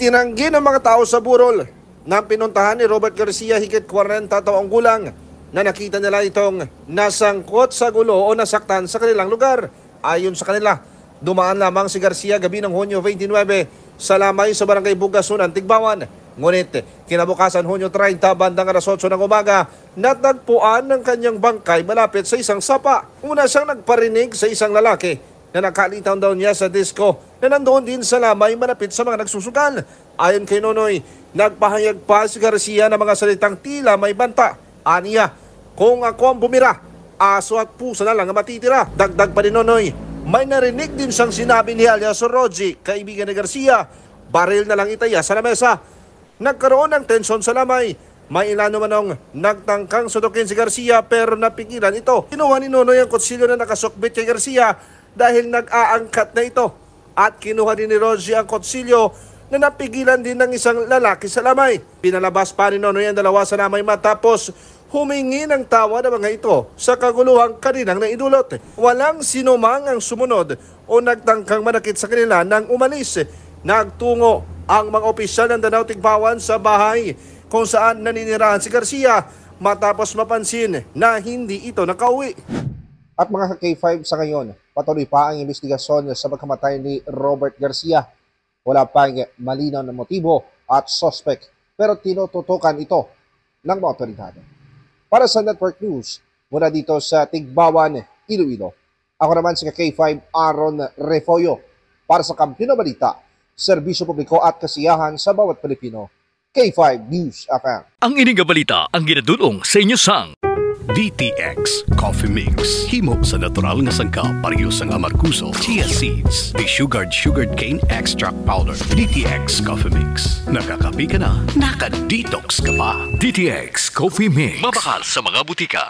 Itinanggi ng mga tao sa burol na pinuntahan ni Robert Garcia higit 40 taong gulang na nakita nila itong nasangkot sa gulo o nasaktan sa kanilang lugar. Ayon sa kanila, dumaan lamang si Garcia gabi ng Hunyo 29 sa lamay sa barangay Bugasunan, Tigbawan. Ngunit kinabukasan Hunyo 30 bandang alas 8 ng umaga, natagpuan ng kanyang bangkay malapit sa isang sapa. Una siyang nagparinig sa isang lalaki na nakalitaw daw niya sa disco na nandoon din sa lamay malapit sa mga nagsusugal. Ayon kay Nonoy, nagpahayag pa si Garcia ng mga salitang tila may banta. Aniya, kung ako ang bumira, aso at pusa na lang ang matitira. Dagdag pa ni Nonoy, may narinig din siyang sinabi ni alias Roji, kaibigan ni Garcia, baril na lang itaya sa lamesa. Nagkaroon ng tensyon sa lamay. May ilan namanong nagtangkang sudukin si Garcia pero napigilan ito. Kinuha ni Nonoy ang kutsilyo na nakasukbit kay Garcia dahil nag-aangkat na ito. At kinuha din ni Roji ang kutsilyo na napigilan din ng isang lalaki sa lamay. Pinalabas pa ni Nonoy ang dalawa sa lamay matapos humingi ng tawa ng mga ito sa kaguluhang kanilang naidulot. Walang sinumang ang sumunod o nagtangkang manakit sa kanila nang umalis. Nagtungo ang mga opisyal ng Danau Tigbawan sa bahay kung saan naninirahan si Garcia matapos mapansin na hindi ito nakauwi. At mga K5 sa ngayon, patuloy pa ang investigasyon sa pagkamatay ni Robert Garcia. Wala pang malinaw na motibo at suspect pero tinututukan ito ng mga otoridad. Para sa Network News, mula dito sa Tigbawan, Iloilo, ako naman si K5 Aaron Refoyo para sa Kampiyon na Balita, serbisyo publiko at kasiyahan sa bawat Pilipino. K5 News FM. Ang ining balita ang ginadulong sa inyo sang DTX Coffee Mix. Himo sa natural nga sangka pareho sang amarkuso, chia seeds, sugared cane extract powder. DTX Coffee Mix. Nakakapi ka na, naka-detox ka pa. DTX Coffee Mix. Mabakal sa mga butika.